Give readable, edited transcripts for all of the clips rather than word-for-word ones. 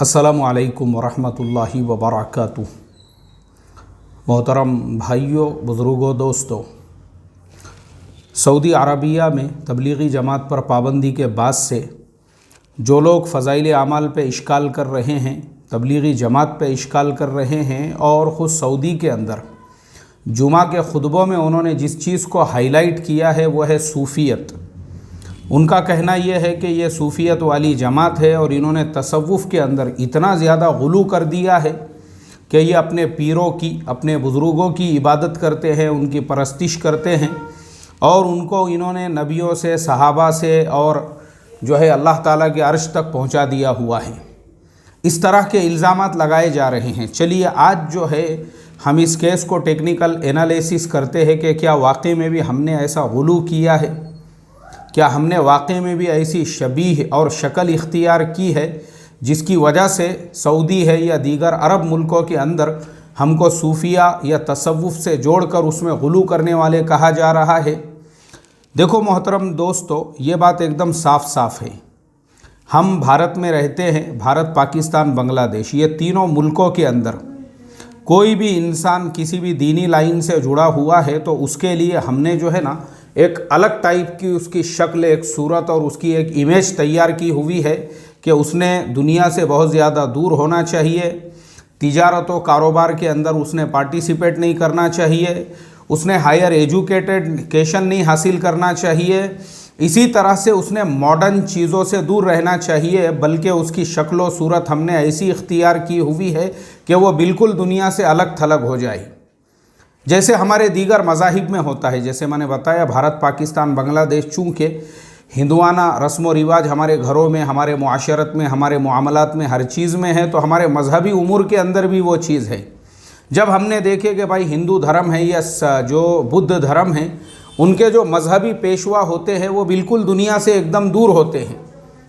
अस्सलामु अलैकुम वरहमतुल्लाहि वबरकातुह। मोहतरम भाइयों, बुज़ुर्गों, दोस्तों, सऊदी अरबिया में तबलीगी जमात पर पाबंदी के बाद से जो लोग फ़ज़ाइल आमाल पे इश्काल कर रहे हैं, तबलीगी जमात पे इश्काल कर रहे हैं और ख़ुद सऊदी के अंदर जुमा के खुतबों में उन्होंने जिस चीज़ को हाईलाइट किया है वह है सूफ़ियत। उनका कहना यह है कि ये सूफ़ियत वाली जमात है और इन्होंने तसव्वुफ़ के अंदर इतना ज़्यादा गुलू कर दिया है कि ये अपने पीरों की, अपने बुज़ुर्गों की इबादत करते हैं, उनकी परस्तिश करते हैं और उनको इन्होंने नबियों से, सहाबा से और जो है अल्लाह ताला के अर्श तक पहुंचा दिया हुआ है। इस तरह के इल्ज़ामात लगाए जा रहे हैं। चलिए आज जो है हम इस केस को टेक्निकल एनालिसिस करते हैं कि क्या वाकई में भी हमने ऐसा गुलू किया है, क्या हमने वाकई में भी ऐसी शबीह और शक्ल इख्तियार की है जिसकी वजह से सऊदी है या दीगर अरब मुल्कों के अंदर हमको सूफिया या तसव्वुफ़ से जोड़कर उसमें गुलू करने वाले कहा जा रहा है। देखो मोहतरम दोस्तों, ये बात एकदम साफ साफ है। हम भारत में रहते हैं, भारत, पाकिस्तान, बांग्लादेश, ये तीनों मुल्कों के अंदर कोई भी इंसान किसी भी दीनी लाइन से जुड़ा हुआ है तो उसके लिए हमने जो है ना एक अलग टाइप की उसकी शक्ल, एक सूरत और उसकी एक इमेज तैयार की हुई है कि उसने दुनिया से बहुत ज़्यादा दूर होना चाहिए, तिजारत व कारोबार के अंदर उसने पार्टिसिपेट नहीं करना चाहिए, उसने हायर एजुकेशन नहीं हासिल करना चाहिए, इसी तरह से उसने मॉडर्न चीज़ों से दूर रहना चाहिए, बल्कि उसकी शक्ल व सूरत हमने ऐसी इख्तियार की हुई है कि वो बिल्कुल दुनिया से अलग थलग हो जाए, जैसे हमारे दीगर मज़ाहिब में होता है। जैसे मैंने बताया, भारत, पाकिस्तान, बांग्लादेश चूँकि हिंदुआना रस्म व रिवाज हमारे घरों में, हमारे मुआशरत में, हमारे मुआमलात में, हर चीज़ में है, तो हमारे मजहबी उमूर के अंदर भी वो चीज़ है। जब हमने देखे कि भाई हिंदू धर्म है या जो बुद्ध धर्म है, उनके जो मजहबी पेशवा होते हैं वो बिल्कुल दुनिया से एकदम दूर होते हैं।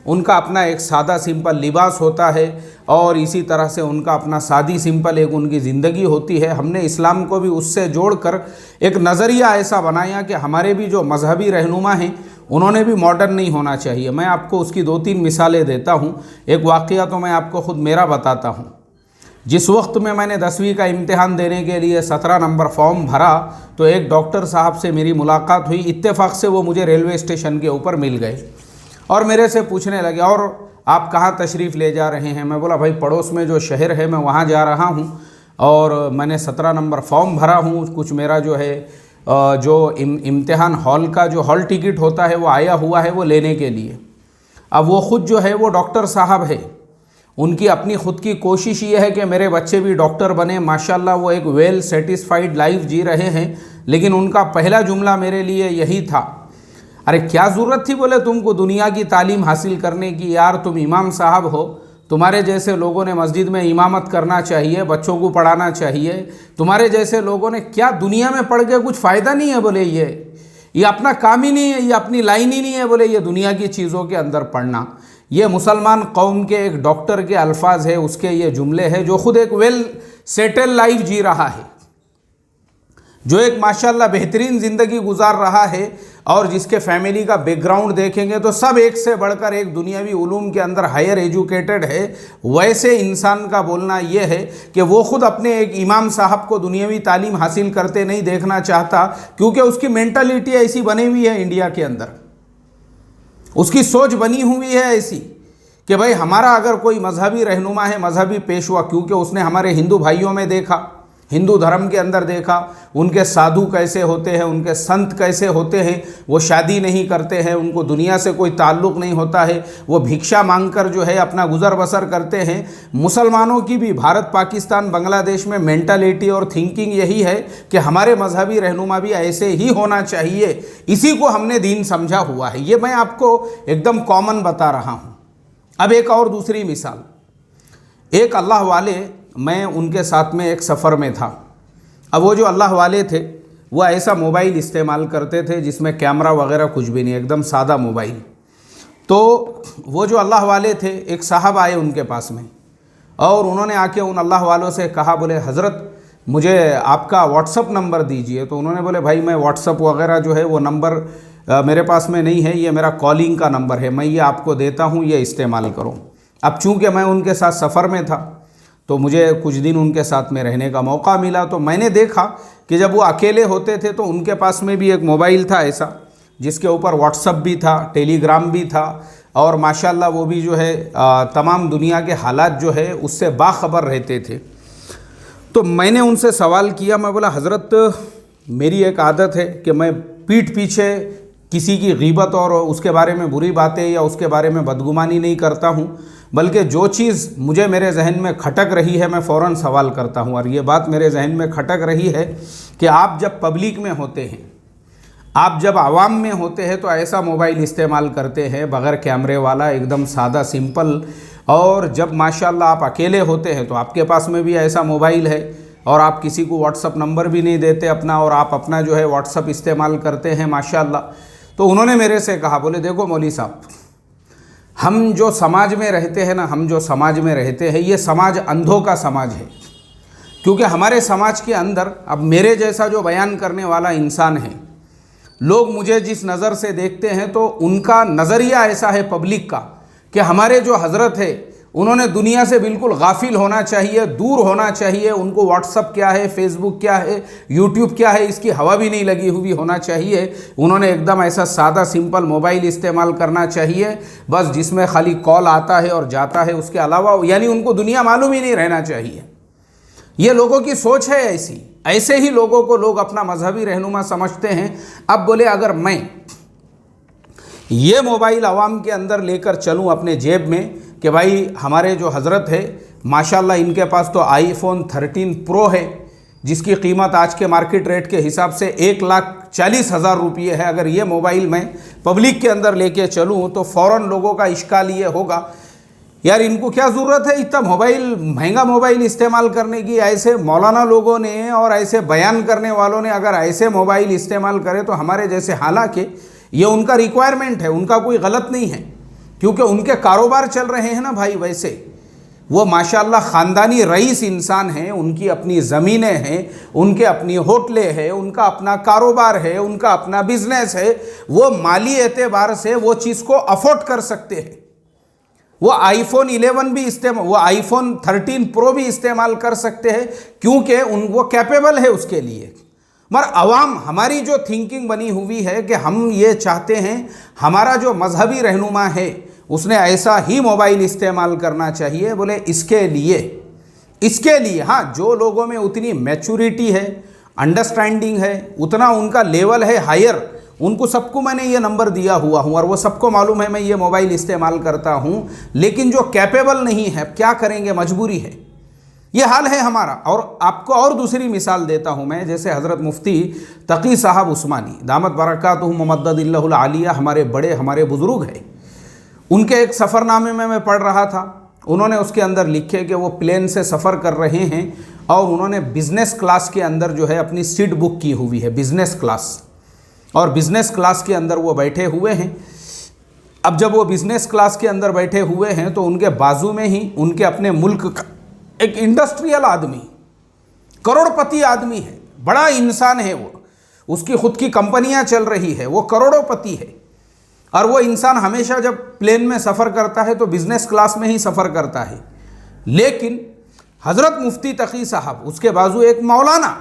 उनका अपना एक सादा सिंपल लिबास होता है और इसी तरह से उनका अपना सादी सिंपल एक उनकी ज़िंदगी होती है। हमने इस्लाम को भी उससे जोड़कर एक नज़रिया ऐसा बनाया कि हमारे भी जो मजहबी रहनुमा हैं उन्होंने भी मॉडर्न नहीं होना चाहिए। मैं आपको उसकी 2-3 मिसालें देता हूँ। एक वाक़या तो मैं आपको ख़ुद मेरा बताता हूँ। जिस वक्त में मैंने 10वीं का इम्तिहान देने के लिए 17 नंबर फॉर्म भरा तो एक डॉक्टर साहब से मेरी मुलाकात हुई। इत्तेफाक से वो मुझे रेलवे स्टेशन के ऊपर मिल गए और मेरे से पूछने लगे, और आप कहाँ तशरीफ़ ले जा रहे हैं? मैं बोला, भाई पड़ोस में जो शहर है मैं वहाँ जा रहा हूँ और मैंने 17 नंबर फॉर्म भरा हूँ। कुछ मेरा जो है जो इम्तिहान हॉल का जो हॉल टिकट होता है वो आया हुआ है वो लेने के लिए। अब वो ख़ुद जो है वो डॉक्टर साहब है, उनकी अपनी ख़ुद की कोशिश ये है कि मेरे बच्चे भी डॉक्टर बने। माशाल्लाह वो एक वेल सेटिस्फाइड लाइफ जी रहे हैं, लेकिन उनका पहला जुमला मेरे लिए यही था, अरे क्या ज़रूरत थी बोले तुमको दुनिया की तालीम हासिल करने की, यार तुम इमाम साहब हो, तुम्हारे जैसे लोगों ने मस्जिद में इमामत करना चाहिए, बच्चों को पढ़ाना चाहिए, तुम्हारे जैसे लोगों ने क्या दुनिया में पढ़ के कुछ फ़ायदा नहीं है बोले, ये अपना काम ही नहीं है, ये अपनी लाइन ही नहीं है बोले, ये दुनिया की चीज़ों के अंदर पढ़ना। ये मुसलमान कौम के एक डॉक्टर के अल्फाज है, उसके ये जुमले हैं, जो ख़ुद एक वेल सेटल लाइफ जी रहा है, जो एक माशाल्लाह बेहतरीन ज़िंदगी गुजार रहा है और जिसके फैमिली का बैकग्राउंड देखेंगे तो सब एक से बढ़कर एक दुनियावी उलूम के अंदर हायर एजुकेटेड है। वैसे इंसान का बोलना यह है कि वो ख़ुद अपने एक इमाम साहब को दुनियावी तालीम हासिल करते नहीं देखना चाहता, क्योंकि उसकी मेंटालिटी ऐसी बनी हुई है इंडिया के अंदर, उसकी सोच बनी हुई है ऐसी कि भाई हमारा अगर कोई मजहबी रहनुमा है, मजहबी पेशवा, क्योंकि उसने हमारे हिंदू भाइयों में देखा, हिंदू धर्म के अंदर देखा, उनके साधु कैसे होते हैं, उनके संत कैसे होते हैं, वो शादी नहीं करते हैं, उनको दुनिया से कोई ताल्लुक़ नहीं होता है, वो भिक्षा मांगकर जो है अपना गुज़र बसर करते हैं। मुसलमानों की भी भारत, पाकिस्तान, बांग्लादेश में मेंटालिटी और थिंकिंग यही है कि हमारे मजहबी रहनुमा भी ऐसे ही होना चाहिए। इसी को हमने दीन समझा हुआ है। ये मैं आपको एकदम कॉमन बता रहा हूँ। अब एक और दूसरी मिसाल, एक अल्लाह वाले, मैं उनके साथ में एक सफ़र में था। अब वो जो अल्लाह वाले थे वो ऐसा मोबाइल इस्तेमाल करते थे जिसमें कैमरा वगैरह कुछ भी नहीं, एकदम सादा मोबाइल। तो वो जो अल्लाह वाले थे, एक साहब आए उनके पास में और उन्होंने आके उन अल्लाह वालों से कहा, बोले हज़रत मुझे आपका व्हाट्सअप नंबर दीजिए। तो उन्होंने बोले, भाई मैं व्हाट्सअप वगैरह जो है वो नंबर मेरे पास में नहीं है, ये मेरा कॉलिंग का नंबर है, मैं ये आपको देता हूँ, ये इस्तेमाल करो। अब चूँकि मैं उनके साथ सफ़र में था तो मुझे कुछ दिन उनके साथ में रहने का मौका मिला, तो मैंने देखा कि जब वो अकेले होते थे तो उनके पास में भी एक मोबाइल था ऐसा जिसके ऊपर व्हाट्सअप भी था, टेलीग्राम भी था, और माशाल्लाह वो भी जो है तमाम दुनिया के हालात जो है उससे बाखबर रहते थे। तो मैंने उनसे सवाल किया, मैं बोला हज़रत मेरी एक आदत है कि मैं पीठ पीछे किसी की गीबत और उसके बारे में बुरी बातें या उसके बारे में बदगुमानी नहीं करता हूँ, बल्कि जो चीज़ मुझे मेरे जहन में खटक रही है मैं फ़ौरन सवाल करता हूँ। और ये बात मेरे जहन में खटक रही है कि आप जब पब्लिक में होते हैं, आप जब आवाम में होते हैं तो ऐसा मोबाइल इस्तेमाल करते हैं बग़ैर कैमरे वाला, एकदम सादा सिंपल, और जब माशाल्लाह आप अकेले होते हैं तो आपके पास में भी ऐसा मोबाइल है और आप किसी को व्हाट्सअप नंबर भी नहीं देते अपना, और आप अपना जो है व्हाट्सअप इस्तेमाल करते हैं माशाल्लाह। तो उन्होंने मेरे से कहा, बोले देखो मौलवी साहब, हम जो समाज में रहते हैं ना, हम जो समाज में रहते हैं ये समाज अंधों का समाज है, क्योंकि हमारे समाज के अंदर अब मेरे जैसा जो बयान करने वाला इंसान है, लोग मुझे जिस नज़र से देखते हैं तो उनका नज़रिया ऐसा है पब्लिक का कि हमारे जो हज़रत है उन्होंने दुनिया से बिल्कुल गाफिल होना चाहिए, दूर होना चाहिए, उनको व्हाट्सअप क्या है, फेसबुक क्या है, यूट्यूब क्या है, इसकी हवा भी नहीं लगी हुई होना चाहिए। उन्होंने एकदम ऐसा सादा सिंपल मोबाइल इस्तेमाल करना चाहिए बस, जिसमें खाली कॉल आता है और जाता है, उसके अलावा यानी उनको दुनिया मालूम ही नहीं रहना चाहिए। ये लोगों की सोच है ऐसी, ऐसे ही लोगों को लोग अपना मजहबी रहनुमा समझते हैं। अब बोले अगर मैं ये मोबाइल आवाम के अंदर लेकर चलूँ अपने जेब में कि भाई हमारे जो हज़रत है माशाल्लाह इनके पास तो आईफोन 13 प्रो है जिसकी कीमत आज के मार्केट रेट के हिसाब से 1,40,000 रुपये है, अगर ये मोबाइल मैं पब्लिक के अंदर लेके चलूँ तो फ़ौरन लोगों का इश्काल ये होगा, यार इनको क्या ज़रूरत है इतना मोबाइल, महंगा मोबाइल इस्तेमाल करने की। ऐसे मौलाना लोगों ने और ऐसे बयान करने वालों ने अगर ऐसे मोबाइल इस्तेमाल करें तो हमारे जैसे, हालांकि ये उनका रिक्वायरमेंट है, उनका कोई गलत नहीं है, क्योंकि उनके कारोबार चल रहे हैं ना भाई। वैसे वो माशाल्लाह ख़ानदानी रईस इंसान हैं, उनकी अपनी ज़मीनें हैं, उनके अपनी होटलें हैं, उनका अपना कारोबार है, उनका अपना बिजनेस है, वो माली एतबार से वो चीज़ को अफोर्ड कर सकते हैं। वो आईफोन 11 भी इस्तेमाल, वो आईफोन 13 प्रो भी इस्तेमाल कर सकते हैं क्योंकि वो कैपेबल है उसके लिए। मगर अवाम, हमारी जो थिंकिंग बनी हुई है कि हम ये चाहते हैं हमारा जो मजहबी रहनुमा है उसने ऐसा ही मोबाइल इस्तेमाल करना चाहिए। बोले इसके लिए हाँ, जो लोगों में उतनी मैच्योरिटी है, अंडरस्टैंडिंग है, उतना उनका लेवल है हायर, उनको सबको मैंने ये नंबर दिया हुआ हूँ और वो सबको मालूम है मैं ये मोबाइल इस्तेमाल करता हूँ। लेकिन जो कैपेबल नहीं है, क्या करेंगे, मजबूरी है, ये हाल है हमारा। और आपको और दूसरी मिसाल देता हूँ मैं, जैसे हज़रत मुफ्ती तकी साहब उस्मानी दामत बरकातुहुम मद्ददिल्लाहुल आलिया, हमारे बुज़ुर्ग हैं, उनके एक सफ़रनामे में मैं पढ़ रहा था, उन्होंने उसके अंदर लिखे कि वो प्लेन से सफ़र कर रहे हैं और उन्होंने बिज़नेस क्लास के अंदर जो है अपनी सीट बुक की हुई है, बिज़नेस क्लास, और बिज़नेस क्लास के अंदर वो बैठे हुए हैं। अब जब वो बिज़नेस क्लास के अंदर बैठे हुए हैं तो उनके बाजू में ही उनके अपने मुल्क का एक इंडस्ट्रियल आदमी, करोड़पति आदमी है, बड़ा इंसान है, वो उसकी खुद की कंपनियां चल रही है, वो करोड़ोंपति है। और वो इंसान हमेशा जब प्लेन में सफ़र करता है तो बिज़नेस क्लास में ही सफ़र करता है। लेकिन हज़रत मुफ्ती तकी साहब, उसके बाजू एक मौलाना,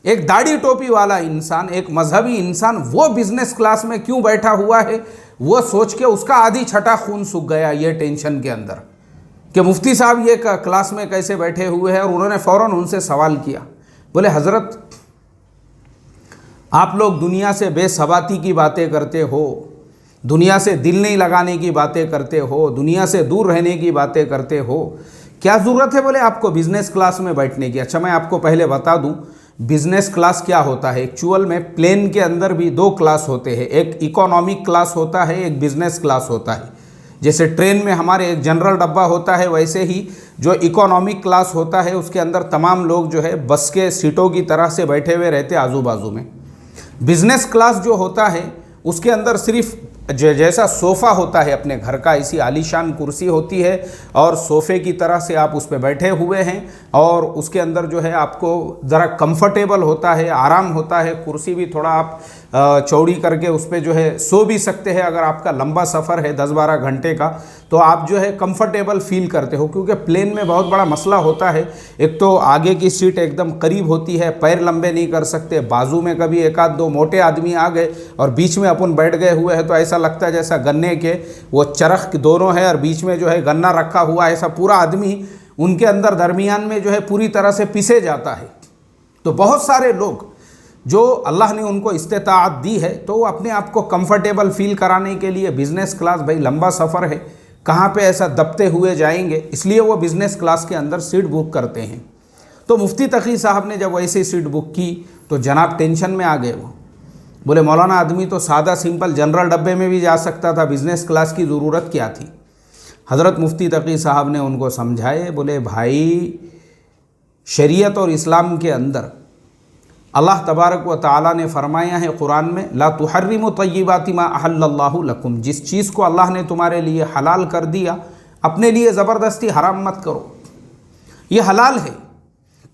एक दाढ़ी टोपी वाला इंसान, एक मजहबी इंसान, वो बिज़नेस क्लास में क्यों बैठा हुआ है, वो सोच के उसका आधी छठा खून सूख गया ये टेंशन के अंदर कि मुफ्ती साहब ये क्लास में कैसे बैठे हुए हैं। और उन्होंने फ़ौरन उनसे सवाल किया, बोले हज़रत आप लोग दुनिया से बेसबाती की बातें करते हो, दुनिया से दिल नहीं लगाने की बातें करते हो, दुनिया से दूर रहने की बातें करते हो, क्या ज़रूरत है बोले आपको बिज़नेस क्लास में बैठने की। अच्छा, मैं आपको पहले बता दूं बिज़नेस क्लास क्या होता है। एक्चुअल में प्लेन के अंदर भी दो क्लास होते हैं, एक इकोनॉमिक क्लास होता है, एक बिज़नेस क्लास होता है। जैसे ट्रेन में हमारे एक जनरल डब्बा होता है, वैसे ही जो इकोनॉमिक क्लास होता है उसके अंदर तमाम लोग जो है बस के सीटों की तरह से बैठे हुए रहते आजू बाजू में। बिज़नेस क्लास जो होता है उसके अंदर सिर्फ जैसा सोफ़ा होता है अपने घर का, इसी आलीशान कुर्सी होती है और सोफ़े की तरह से आप उस पर बैठे हुए हैं और उसके अंदर जो है आपको ज़रा कंफर्टेबल होता है, आराम होता है, कुर्सी भी थोड़ा आप चौड़ी करके उस पर जो है सो भी सकते हैं। अगर आपका लंबा सफ़र है 10-12 घंटे का तो आप जो है कंफर्टेबल फील करते हो, क्योंकि प्लेन में बहुत बड़ा मसला होता है। एक तो आगे की सीट एकदम करीब होती है, पैर लंबे नहीं कर सकते, बाजू में कभी एक आध दो मोटे आदमी आ गए और बीच में अपन बैठ गए हुए हैं तो ऐसा लगता है जैसा गन्ने के वो चरख दोनों है और बीच में जो है गन्ना रखा हुआ है, ऐसा पूरा आदमी उनके अंदर दरमियान में जो है पूरी तरह से पिसे जाता है। तो बहुत सारे लोग जो अल्लाह ने उनको इस्तेताअत दी है तो वो अपने आप को कंफर्टेबल फील कराने के लिए बिज़नेस क्लास, भाई लंबा सफ़र है, कहाँ पे ऐसा दबते हुए जाएंगे, इसलिए वो बिज़नेस क्लास के अंदर सीट बुक करते हैं। तो मुफ्ती तकी साहब ने जब वैसे सीट बुक की तो जनाब टेंशन में आ गए। वो बोले मौलाना आदमी तो सादा सिंपल जनरल डब्बे में भी जा सकता था, बिज़नेस क्लास की ज़रूरत क्या थी। हज़रत मुफ्ती तकी साहब ने उनको समझाए, बोले भाई शरीयत और इस्लाम के अंदर अल्लाह तबारक व तआला ने फरमाया है कुरान में, ला तुहर्रिमु तय्यिबाति मा अहल्लल्लाहु लकुम, जिस चीज़ को अल्लाह ने तुम्हारे लिए हलाल कर दिया अपने लिए ज़बरदस्ती हराम मत करो। ये हलाल है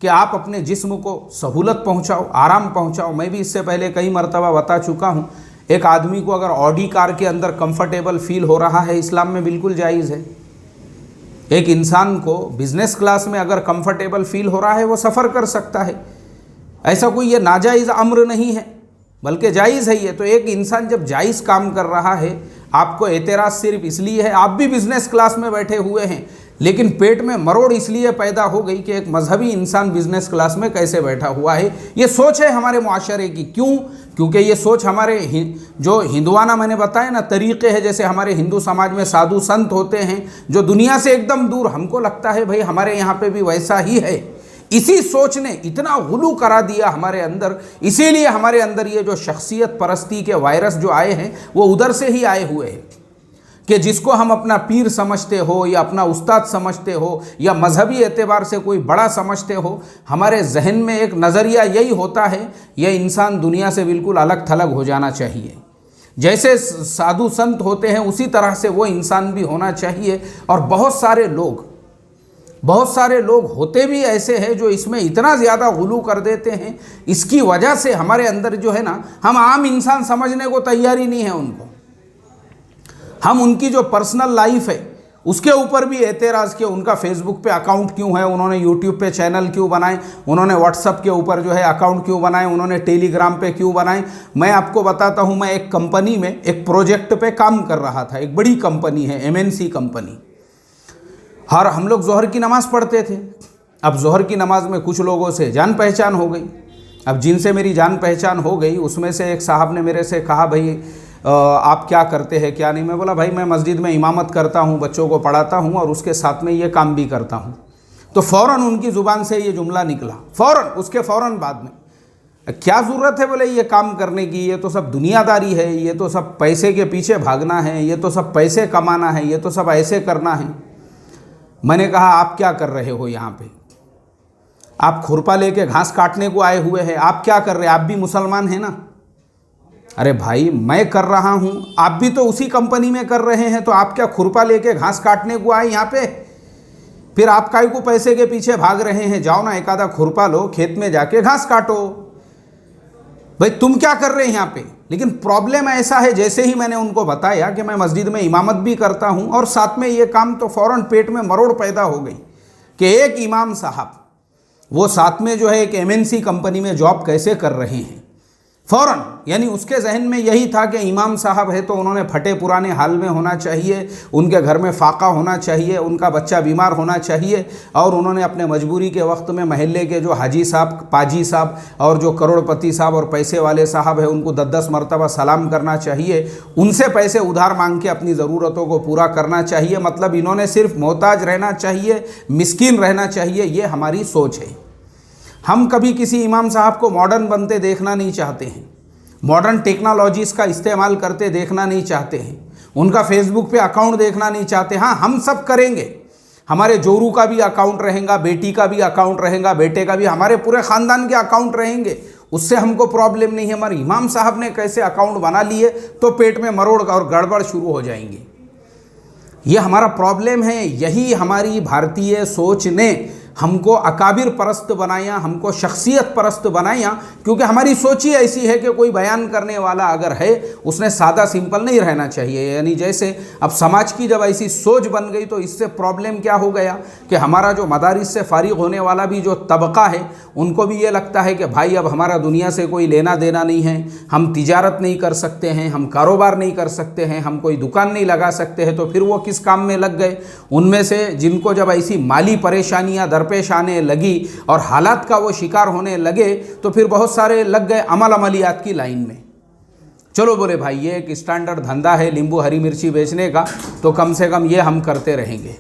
कि आप अपने जिस्म को सहूलत पहुँचाओ, आराम पहुँचाओ। मैं भी इससे पहले कई मरतबा बता चुका हूँ, एक आदमी को अगर ऑडी कार के अंदर कंफर्टेबल फील हो रहा है, इस्लाम में बिल्कुल जायज़ है। एक इंसान को बिज़नेस क्लास में अगर कंफर्टेबल फील हो रहा है वो सफ़र कर सकता है, ऐसा कोई ये नाजायज़ अम्र नहीं है, बल्कि जायज़ है ये। तो एक इंसान जब जायज़ काम कर रहा है, आपको एतराज़ सिर्फ इसलिए है, आप भी बिज़नेस क्लास में बैठे हुए हैं, लेकिन पेट में मरोड़ इसलिए पैदा हो गई कि एक मजहबी इंसान बिज़नेस क्लास में कैसे बैठा हुआ है। ये सोच है हमारे मुआशरे की। क्यों? क्योंकि ये सोच हमारे जो हिंदुआना मैंने बताया ना तरीक़े हैं, जैसे हमारे हिंदू समाज में साधु संत होते हैं जो दुनिया से एकदम दूर, हमको लगता है भाई हमारे यहाँ पे भी वैसा ही है। इसी सोच ने इतना गुलू करा दिया हमारे अंदर, इसीलिए हमारे अंदर ये जो शख्सियत परस्ती के वायरस जो आए हैं वो उधर से ही आए हुए हैं कि जिसको हम अपना पीर समझते हो या अपना उस्ताद समझते हो या मजहबी एतबार से कोई बड़ा समझते हो, हमारे जहन में एक नज़रिया यही होता है, यह इंसान दुनिया से बिल्कुल अलग थलग हो जाना चाहिए। जैसे साधु संत होते हैं उसी तरह से वो इंसान भी होना चाहिए। और बहुत सारे लोग होते भी ऐसे हैं जो इसमें इतना ज़्यादा गुलू कर देते हैं, इसकी वजह से हमारे अंदर जो है ना, हम आम इंसान समझने को तैयारी नहीं है उनको। हम उनकी जो पर्सनल लाइफ है उसके ऊपर भी एतराज़ किया, उनका फेसबुक पे अकाउंट क्यों है, उन्होंने यूट्यूब पे चैनल क्यों बनाए, उन्होंने व्हाट्सअप के ऊपर जो है अकाउंट क्यों बनाए, उन्होंने टेलीग्राम पे क्यों बनाए। मैं आपको बताता हूँ, मैं एक कंपनी में एक प्रोजेक्ट पे काम कर रहा था, एक बड़ी कंपनी है, MNC कंपनी। और हम लोग जोहर की नमाज़ पढ़ते थे। अब जोहर की नमाज़ में कुछ लोगों से जान पहचान हो गई। अब जिनसे मेरी जान पहचान हो गई उसमें से एक साहब ने मेरे से कहा, भाई आप क्या करते हैं क्या नहीं। मैं बोला भाई मैं मस्जिद में इमामत करता हूँ, बच्चों को पढ़ाता हूँ और उसके साथ में ये काम भी करता हूँ। तो फ़ौरन उनकी ज़ुबान से ये जुमला निकला, उसके फ़ौरन बाद में, क्या ज़रूरत है बोले ये काम करने की, ये तो सब दुनियादारी है, ये तो सब पैसे के पीछे भागना है, ये तो सब पैसे कमाना है, ये तो सब ऐसे करना है। मैंने कहा आप क्या कर रहे हो यहाँ पे? आप खुरपा लेके घास काटने को आए हुए हैं, आप क्या कर रहे हैं? आप भी मुसलमान हैं ना? अरे भाई मैं कर रहा हूँ, आप भी तो उसी कंपनी में कर रहे हैं, तो आप क्या खुरपा लेके घास काटने को आए यहाँ पे? फिर आप काहे को पैसे के पीछे भाग रहे हैं? जाओ ना एक आधा खुरपा लो, खेत में जाके घास काटो। भाई तुम क्या कर रहे हैं यहाँ पे? लेकिन प्रॉब्लम ऐसा है, जैसे ही मैंने उनको बताया कि मैं मस्जिद में इमामत भी करता हूँ और साथ में ये काम, तो फ़ौरन पेट में मरोड़ पैदा हो गई कि एक इमाम साहब वो साथ में जो है एक MNC कंपनी में जॉब कैसे कर रहे हैं। फ़ौरन यानी उसके जहन में यही था कि इमाम साहब है तो उन्होंने फटे पुराने हाल में होना चाहिए, उनके घर में फाका होना चाहिए, उनका बच्चा बीमार होना चाहिए, और उन्होंने अपने मजबूरी के वक्त में महल्ले के जो हाजी साहब, पाजी साहब और जो करोड़पति साहब और पैसे वाले साहब हैं उनको 10-10 मरतबा सलाम करना चाहिए, उनसे पैसे उधार मांग के अपनी ज़रूरतों को पूरा करना चाहिए। मतलब इन्होंने सिर्फ मोहताज रहना चाहिए, मिस्कीन रहना चाहिए, ये हमारी सोच है। हम कभी किसी इमाम साहब को मॉडर्न बनते देखना नहीं चाहते हैं, मॉडर्न टेक्नोलॉजीज़ का इस्तेमाल करते देखना नहीं चाहते हैं, उनका फेसबुक पे अकाउंट देखना नहीं चाहते। हाँ, हम सब करेंगे, हमारे जोरू का भी अकाउंट रहेगा, बेटी का भी अकाउंट रहेगा, बेटे का भी, हमारे पूरे ख़ानदान के अकाउंट रहेंगे, उससे हमको प्रॉब्लम नहीं है। हमारे इमाम साहब ने कैसे अकाउंट बना लिए तो पेट में मरोड़ और गड़बड़ शुरू हो जाएंगे। ये हमारा प्रॉब्लम है। यही हमारी भारतीय सोच ने हमको अकाबिर परस्त बनाया, हमको शख्सियत परस्त बनाया, क्योंकि हमारी सोच ही ऐसी है कि कोई बयान करने वाला अगर है उसने सादा सिंपल नहीं रहना चाहिए। यानी जैसे अब समाज की जब ऐसी सोच बन गई तो इससे प्रॉब्लम क्या हो गया कि हमारा जो मदारिस से फारिग होने वाला भी जो तबका है उनको भी ये लगता है कि भाई अब हमारा दुनिया से कोई लेना देना नहीं है, हम तिजारत नहीं कर सकते हैं, हम कारोबार नहीं कर सकते हैं, हम कोई दुकान नहीं लगा सकते हैं, तो फिर वो किस काम में लग गए। उनमें से जिनको जब ऐसी माली परेशानियां दरपेश आने लगी और हालात का वो शिकार होने लगे तो फिर बहुत सारे लग गए अमलियात की लाइन में। चलो बोले भाई ये एक स्टैंडर्ड धंधा है नींबू हरी मिर्ची बेचने का, तो कम से कम ये हम करते रहेंगे।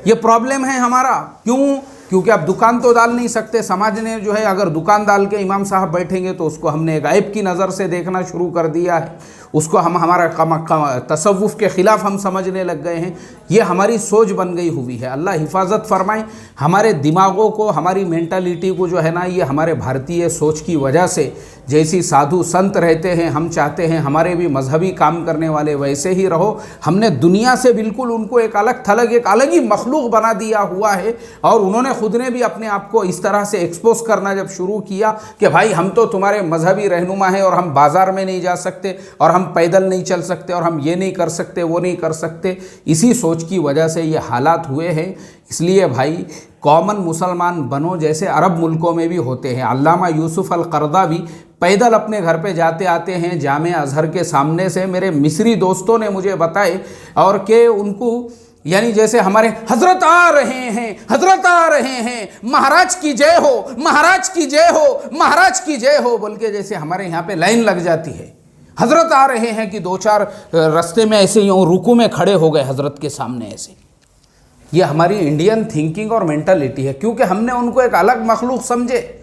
ये प्रॉब्लम है हमारा। क्यों? क्योंकि आप दुकान तो डाल नहीं सकते। समाज ने जो है अगर दुकान डाल के इमाम साहब बैठेंगे तो उसको हमने एक ऐब की नज़र से देखना शुरू कर दिया है, उसको हम हमारा तसव्वुफ़ के ख़िलाफ़ हम समझने लग गए हैं। ये हमारी सोच बन गई हुई है। अल्लाह हिफाजत फरमाए हमारे दिमागों को, हमारी मेंटालिटी को जो है ना, ये हमारे भारतीय सोच की वजह से जैसी साधु संत रहते हैं, हम चाहते हैं हमारे भी मजहबी काम करने वाले वैसे ही रहो। हमने दुनिया से बिल्कुल उनको एक अलग थलग, एक अलग ही मखलूक बना दिया हुआ है। और उन्होंने खुद ने भी अपने आप को इस तरह से एक्सपोज करना जब शुरू किया कि भाई हम तो तुम्हारे मजहबी रहनुमा हैं और हम बाज़ार में नहीं जा सकते और हम पैदल नहीं चल सकते और हम ये नहीं कर सकते, वो नहीं कर सकते, इसी सोच की वजह से ये हालात हुए हैं। इसलिए भाई कॉमन मुसलमान बनो जैसे अरब मुल्कों में भी होते हैं। अल्लामा यूसुफ अल-करदावी पैदल अपने घर पे जाते आते हैं जामे अजहर के सामने से। मेरे मिस्री दोस्तों ने मुझे बताए और कि उनको यानी जैसे हमारे हजरत आ रहे हैं, हजरत आ रहे हैं, महाराज की जय हो, महाराज की जय हो, महाराज की जय हो बोल के जैसे हमारे यहाँ पे लाइन लग जाती है। हजरत आ रहे हैं कि दो चार रास्ते में ऐसे यूँ रुकू में खड़े हो गए हजरत के सामने ऐसे। ये हमारी इंडियन थिंकिंग और मेंटालिटी है, क्योंकि हमने उनको एक अलग मखलूक समझे।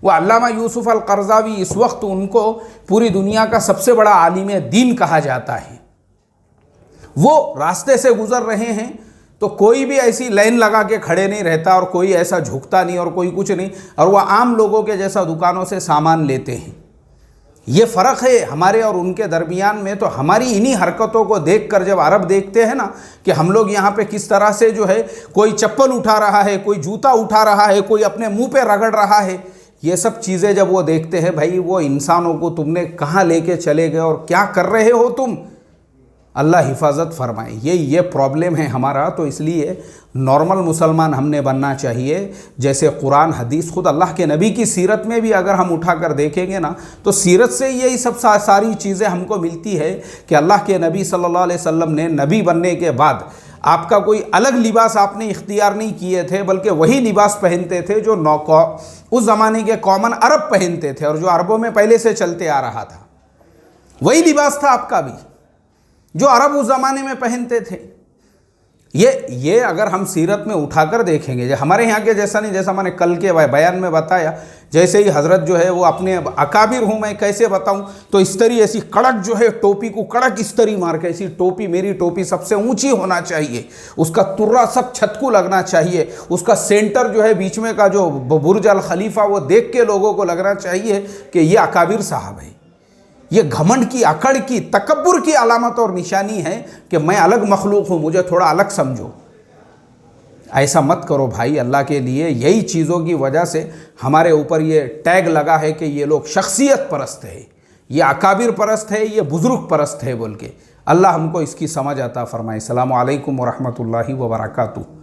वो अल्लामा यूसुफ अल-करज़ावी इस वक्त उनको पूरी दुनिया का सबसे बड़ा आलिम दीन कहा जाता है। वो रास्ते से गुजर रहे हैं तो कोई भी ऐसी लाइन लगा के खड़े नहीं रहता और कोई ऐसा झुकता नहीं और कोई कुछ नहीं, और वह आम लोगों के जैसा दुकानों से सामान लेते हैं। ये फ़र्क है हमारे और उनके दरमियान में। तो हमारी इन्हीं हरकतों को देखकर जब अरब देखते हैं ना कि हम लोग यहाँ पे किस तरह से जो है कोई चप्पल उठा रहा है, कोई जूता उठा रहा है, कोई अपने मुंह पे रगड़ रहा है, ये सब चीज़ें जब वो देखते हैं, भाई वो इंसानों को तुमने कहाँ लेके चले गए और क्या कर रहे हो तुम, अल्लाह हिफाजत फरमाए। ये प्रॉब्लम है हमारा। तो इसलिए नॉर्मल मुसलमान हमने बनना चाहिए। जैसे कुरान हदीस, खुद अल्लाह के नबी की सीरत में भी अगर हम उठा कर देखेंगे ना तो सीरत से यही सब सारी चीज़ें हमको मिलती है कि अल्लाह के नबी सल्लल्लाहु अलैहि वसल्लम ने नबी बनने के बाद आपका कोई अलग लिबास आपने इख्तियार नहीं किए थे, बल्कि वही लिबास पहनते थे जो उस ज़माने के कॉमन अरब पहनते थे और जो अरबों में पहले से चलते आ रहा था। वही लिबास था आपका भी जो अरब उस ज़माने में पहनते थे। ये अगर हम सीरत में उठाकर देखेंगे, हमारे यहाँ के जैसा नहीं, जैसा मैंने कल के बयान में बताया, जैसे ही हज़रत जो है वो अपने अकाबिर हूँ, मैं कैसे बताऊँ, तो इस्तरी ऐसी कड़क जो है टोपी को कड़क इस्तरी मार के, ऐसी टोपी, मेरी टोपी सबसे ऊंची होना चाहिए, उसका तुर्रा सब छत को लगना चाहिए, उसका सेंटर जो है बीच में का जो बुर्ज अल खलीफा वो देख के लोगों को लगना चाहिए कि ये अकाबिर साहब है। ये घमंड की, अकड़ की, तकब्बुर की अलामत और निशानी है कि मैं अलग मखलूक हूँ, मुझे थोड़ा अलग समझो। ऐसा मत करो भाई अल्लाह के लिए। यही चीज़ों की वजह से हमारे ऊपर ये टैग लगा है कि ये लोग शख्सियत परस्त है, ये अकाबिर परस्त है, ये बुज़ुर्ग परस्त है बोल के। अल्लाह हमको इसकी समझ अता फरमाए। अस्सलामु अलैकुम व रहमतुल्लाहि व बरकातुहू।